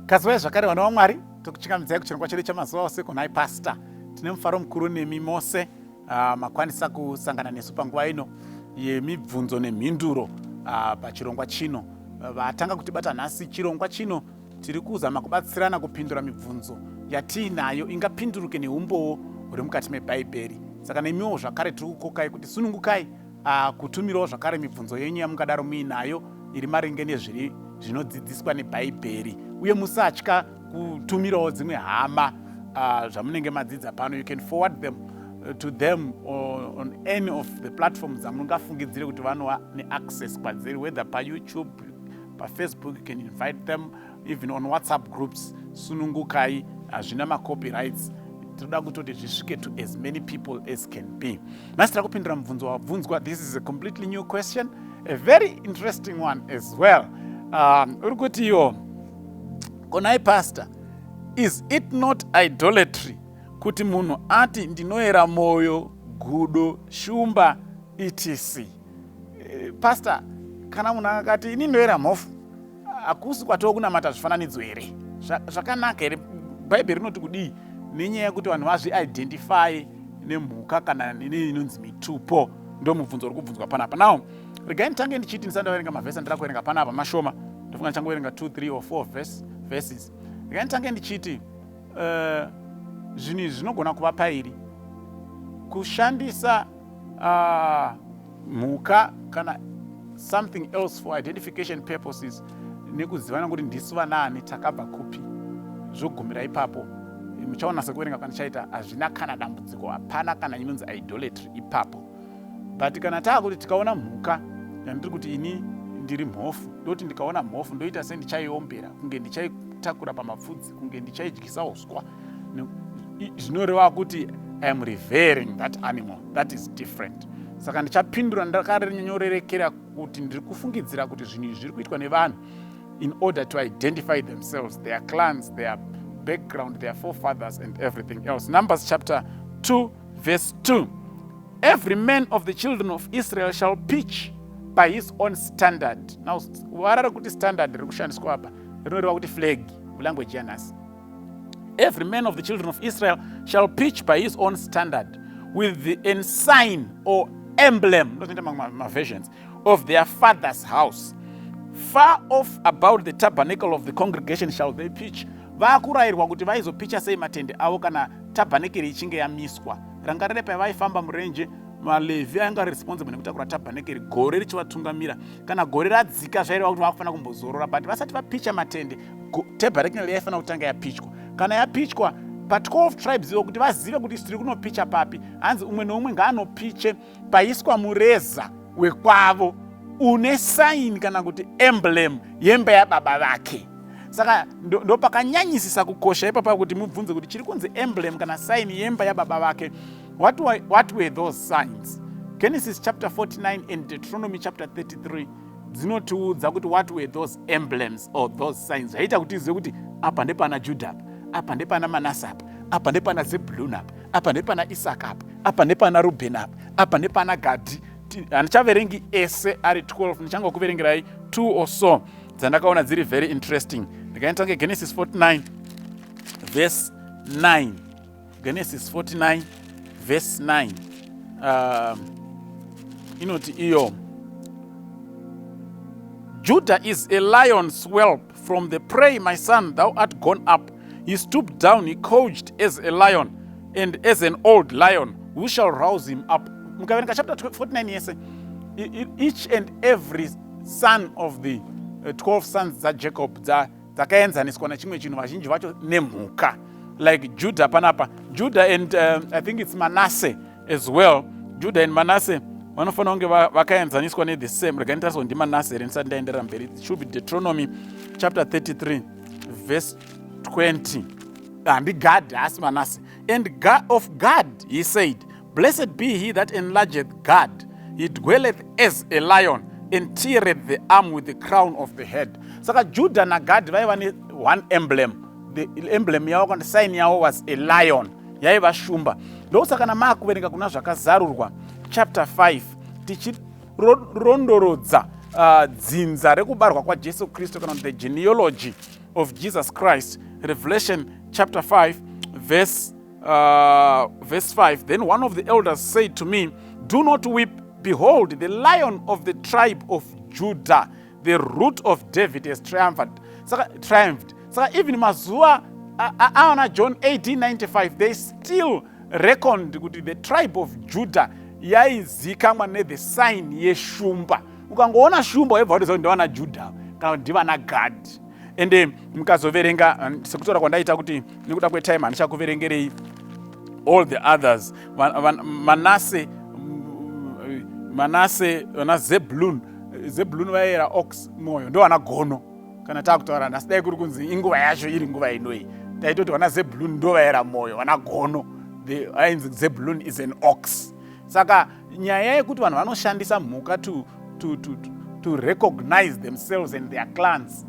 Kazwai zvakare vana vaMwari, tokuchingamidzai kuchirongwa chedu chamazuva ose kunhai pastor. Tine mufaro mukuru nemi mose makwanisa kusangana nesu panguva ino yemibvunzo nemhinduro pachirongwa chino. Vatanga kutibata nhasi chirongwa chino tiri kuzama kubatsirana kupindura mibvunzo yatiinayo ingapinduruke neumbowo huri mukati mebhaibheri. Saka nemiwo zvakare tiri kukokai kuti sunungukai kutumirawo zvakare mibvunzo yenyu yamungadaro muinayo iri maringe nezviri zvinodzidziswa nebhaibheri, uye musatya kutumirawo dzimwe hama zvamunenge madzidza pano. You can forward them to them on any of the platforms dzamungafungidzire kuti vanova neaccess kwadziri, whether paYouTube, paFacebook. You can invite them even on WhatsApp groups. Sunungukai, hazvina macopyrights. Tinoda kutoti zvisvike to as many people as can be. Nhasi tiri kupindura mubvunzo wabvunzwa. This is a completely new question, a very interesting one as well. Uri kuti iwo konai pastor, is it not idolatry kuti munhu ati ndinoera moyo, gudo, shumba etc? Pastor, kana munhu akati ini ndinoera mhofu, hakusi kwatova kunamata zvifananidzo here? Zvakanaka here? Bhaibheri rinoti kudii nenyaya yekuti vanhu vazvi-identify nemhuka kana inonzi mitupo? Ndo mubvunzo uri kubvunzwa panapa. Now, regai nditange ndichiti ndisandaverenga mavhesi andira kuverenga panapa mashoma, ndofunga ndichangoverenga 2, 3 or 4 verses. Regai nditange ndichiti zvinhu izvi zvinogona kuva pairi: kushandisa mhuka kana something else for identification purposes nekuzivana kuti ndisu vanaani, takabva kupi. Zvogumira ipapo muchaona sekuverenga kwandichaita hazvina kana dambudziko, hapana kana inonzi idolatry ipapo. But kana taakuti tikaona mhuka yandiri kuti ini ndiri mhofu, ndoti ndikaona mhofu ndoita sendichaiombera, kunge ndichaitakura pamapfudzi, kunge ndichaidyisa uswa, zvinoreva kuti I am revering that animal. That is different. Saka ndichapindura ndakarinyorerekera kuti ndiri kufungidzira kuti zvinhu izvi zviri kuitwa nevanhu in order to identify themselves, their clans, their background, their forefathers and everything else. Numbers chapter 2 verse 2. Every man of the children of Israel shall pitch by his own standard. Now, warara kuti standard rikushandiswa apa rinoreva kuti flag mulanguage yanhasi. Every man of the children of Israel shall pitch by his own standard with the ensign or emblem, not in my versions, of their father's house. Far off about the tabernacle of the congregation shall they pitch. Vakurayirwa kuti vaizopicha sei matende avo kana tabernacle ichinge yamiswa. Rangarire pavaifamba murenje, maLevhi ainge responsible nekutakura tabernacle, gore richivatungamira. Kana gore radzika zvaireva kuti vakufanira kumbozorora, but vasati vapicha matende, tabernacle yaifanira kutanga yapichwa. Kana yapichwa pa12 tribes iwo kuti vazive kuti tiri kunopicha papi, hanzi umwe noumwe ngaanopiche paiswa mureza wekwavo une sign kana kuti emblem yemba yababa vake. Saka ndo pakanyanyisisa kukosha ipapa kuti mubvunze kuti chiri kunzi emblem kana sign yemba yababa vake. What were those signs? Genesis chapter 49 and Deuteronomy chapter 33 dzinotiudza kuti what were those emblems or those signs. Haita kuti izive kuti apa ndepana Judah, apa ndepana Manasseh, apa ndepana Zebulun, apa ndepana Isaka, apa ndepana Reuben, apa ndepana Gadi. Handichaverengi ese ari 12, ndichangokuverengerai 2 or so dzandakaona dziri very interesting. Ndikaendange Genesis 49 verse 9. Genesis 49 verse 9. Inoti iyo, Judah is a lion's whelp from the prey, my son, thou art gone up. He stooped down, he couched as a lion, and as an old lion, who shall rouse him up? Mukaverenga chapter 49 yese, each and every son of the 12 sons dzaJacob dzakaenzaniswa nachimwe chinhu, vazhinji vacho nemhuka. Like Judah panapa, Judah and I think it's Manasseh as well. Judah and Manasseh vanofanira kunge vakaenzaniswa ne the same. Rega nditariswa ndi Manasseh ndisati ndaenderera mberi. It should be Deuteronomy chapter 33 verse 20. And God asked Manasseh, and God of God he said, blessed be he that enlargeth God. He dwelleth as a lion, and teareth the arm with the crown of the head. Saka Judah na God vaiva ne one emblem. The emblem yavo kana sign yavo was a lion, yaiva shumba. Ndosaka namakuverenga kuna zvakazarurwa chapter 5 tichirondorodza dzinza rekubarwa kwaJesu Kristu kana the genealogy of Jesus Christ. Revelation chapter 5, verse 5. Then one of the elders said to me, do not weep. Behold, the Lion of the tribe of Judah, the root of David, has triumphed. So even mazuva aona John 18:95, they still reckoned the tribe of Judah yaizikamwa the sign yeshumba. Ukangoona shumba webva kuti ndivana Judah kana ndivana God. Ende mukazoverenga sekutaura kwandaita kuti nekuda kwetime handichakuverengerei all the others. Manase vana Zebulun vaera ox moyo ndo vana gono. Kana takutaura nhasi dai kuri kunzi inguva yacho iri nguva inoi, taitoti vana Zebulun ndo vaera moyo, vana gono. Ainzi Zebulun is an ox. Saka nyaya yekuti vanhu vanoshandisa mhuka to recognize themselves and their clans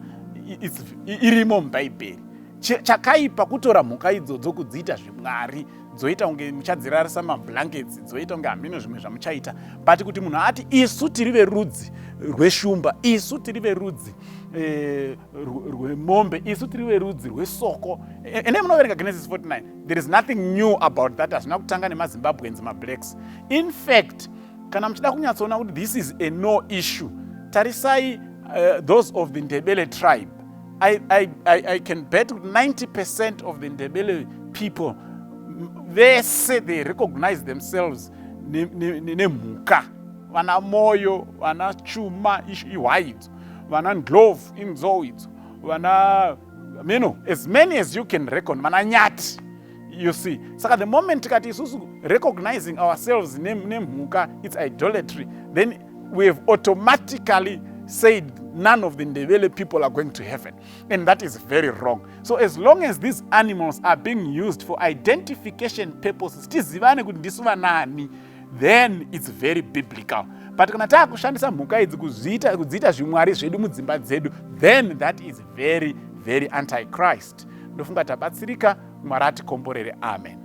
irimo mubhaibheri. Chakaipa kutora mhuka idzodzo kudziita zvimwari, dzoita unge muchadzirarisa mablankets, dzoita unge hamino zvimwe zvamuchaita, but kuti munhu ati isu tiri verudzi rweshumba, isu tiri verudzi rwemombe, isu tiri verudzi rwesoko. Ene munoverenga Genesis 49, there is nothing new about that. Hazvina kutanga nemaZimbabweans, mablacks. In fact, kana muchida kunyatsoona kuti this is a no issue, tarisai those of the Ndebele tribe. I can bet 90% of the Ndebele people, they say they recognize themselves nemhuka. Vana moyo, vana chuma iwhite, vana ndlovu inzou idzo, vana as many as you can reckon, vana nyati. You see, so the moment tikati isusu recognizing ourselves nemhuka, it's idolatry, then we have automatically said none of the Ndebele people are going to heaven. And that is very wrong. So as long as these animals are being used for identification purposes, then it's very biblical. But kana takushandisa mhuka idzi kudziita zvimwari zvedu mudzimba dzedu, then that is very, very anti-Christ. Ndofunga tabatsirika, Mwari atikomborere. Amen.